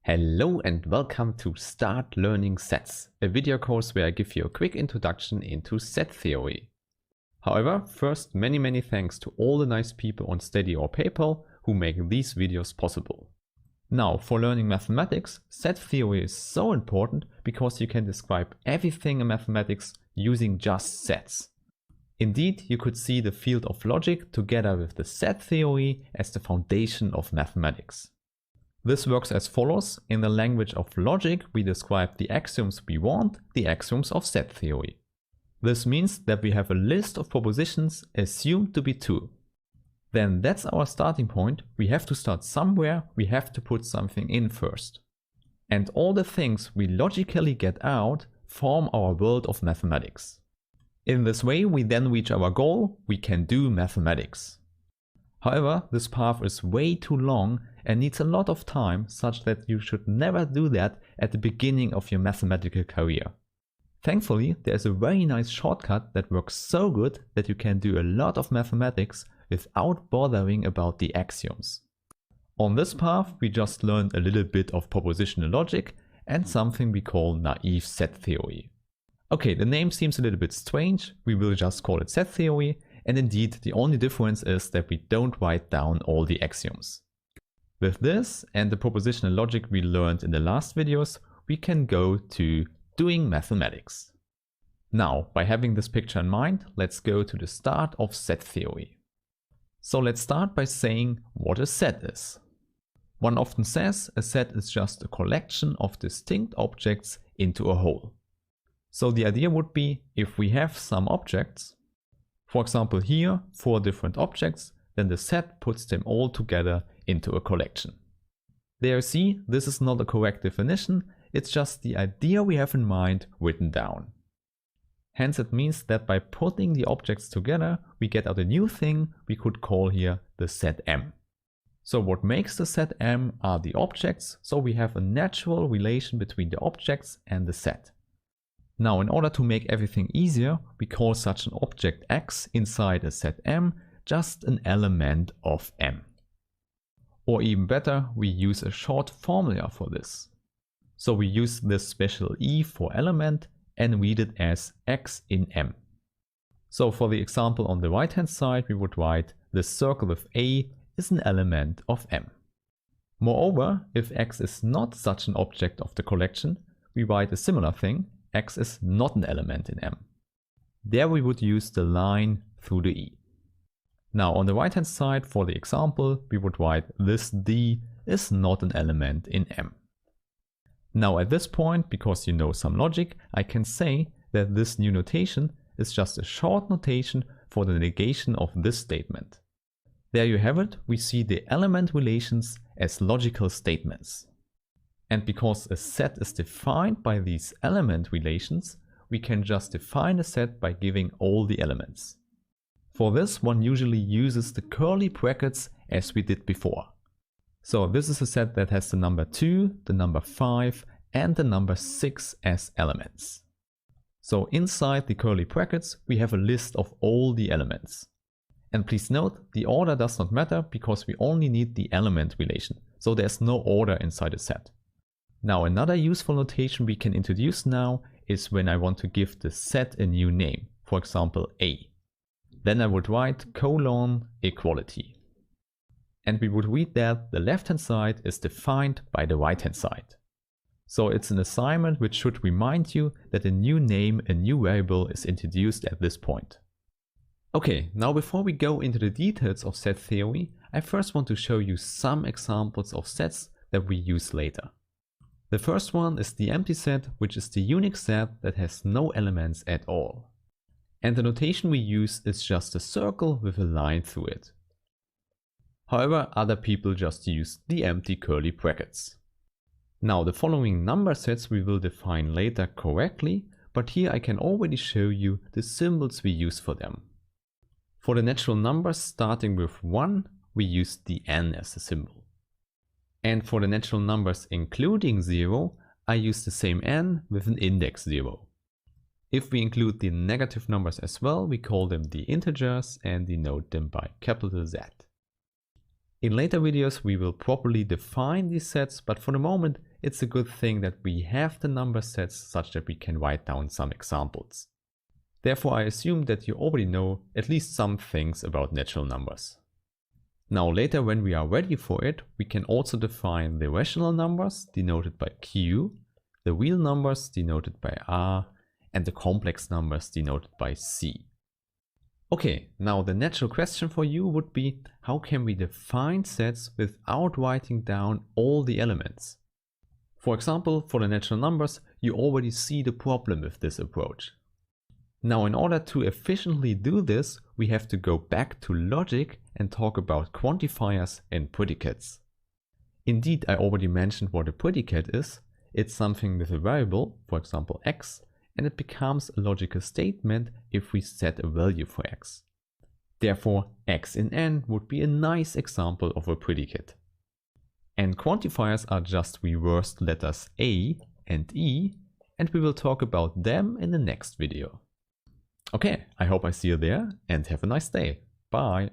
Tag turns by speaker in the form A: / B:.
A: Hello and welcome to Start Learning Sets, a video course where I give you a quick introduction into set theory. However, first many thanks to all the nice people on Steady or PayPal who make these videos possible. Now, for learning mathematics, set theory is so important because you can describe everything in mathematics using just sets. Indeed, you could see the field of logic together with the set theory as the foundation of mathematics. This works as follows. In the language of logic, we describe the axioms we want, the axioms of set theory. This means that we have a list of propositions assumed to be true. Then that's our starting point. We have to start somewhere, we have to put something in first. And all the things we logically get out form our world of mathematics. In this way, we then reach our goal, we can do mathematics. However, this path is way too long and needs a lot of time, such that you should never do that at the beginning of your mathematical career. Thankfully, there is a very nice shortcut that works so good that you can do a lot of mathematics without bothering about the axioms. On this path, we just learned a little bit of propositional logic and something we call naive set theory. Okay, the name seems a little bit strange, we will just call it set theory, and indeed the only difference is that we don't write down all the axioms. With this and the propositional logic we learned in the last videos, we can go to doing mathematics. Now, by having this picture in mind, let's go to the start of set theory. So let's start by saying what a set is. One often says a set is just a collection of distinct objects into a whole. So the idea would be, if we have some objects, for example here 4 different objects, then the set puts them all together into a collection. There you see, this is not a correct definition, it's just the idea we have in mind written down. Hence it means that by putting the objects together, we get out a new thing we could call here the set M. So what makes the set M are the objects, so we have a natural relation between the objects and the set. Now, in order to make everything easier, we call such an object X inside a set M just an element of M. Or even better, we use a short formula for this. So we use this special E for element and read it as X in M. So for the example on the right hand side, we would write the circle with A is an element of M. Moreover, if X is not such an object of the collection, we write a similar thing. X is not an element in M. There we would use the line through the E. Now on the right hand side for the example, we would write this D is not an element in M. Now at this point, because you know some logic, I can say that this new notation is just a short notation for the negation of this statement. There you have it, we see the element relations as logical statements. And because a set is defined by these element relations, we can just define a set by giving all the elements. For this, one usually uses the curly brackets as we did before. So this is a set that has the number 2, the number 5 and the number 6 as elements. So inside the curly brackets, we have a list of all the elements. And please note, the order does not matter because we only need the element relation. So there's no order inside a set. Now another useful notation we can introduce now is when I want to give the set a new name, for example A. Then I would write colon equality. And we would read that the left hand side is defined by the right hand side. So it's an assignment which should remind you that a new name, a new variable is introduced at this point. Okay, now before we go into the details of set theory, I first want to show you some examples of sets that we use later. The first one is the empty set, which is the unique set that has no elements at all. And the notation we use is just a circle with a line through it. However, other people just use the empty curly brackets. Now the following number sets we will define later correctly, but here I can already show you the symbols we use for them. For the natural numbers starting with 1, we use the N as a symbol. And for the natural numbers including 0, I use the same N with an index 0. If we include the negative numbers as well, we call them the integers and denote them by capital Z. In later videos we will properly define these sets, but for the moment it's a good thing that we have the number sets such that we can write down some examples. Therefore I assume that you already know at least some things about natural numbers. Now later, when we are ready for it, we can also define the rational numbers denoted by Q, the real numbers denoted by R, and the complex numbers denoted by C. Okay, now the natural question for you would be, how can we define sets without writing down all the elements? For example, for the natural numbers, you already see the problem with this approach. Now, in order to efficiently do this, we have to go back to logic and talk about quantifiers and predicates. Indeed, I already mentioned what a predicate is. It's something with a variable, for example x, and it becomes a logical statement if we set a value for x. Therefore, x in n would be a nice example of a predicate. And quantifiers are just reversed letters a and e, and we will talk about them in the next video. Okay, I hope I see you there and have a nice day. Bye!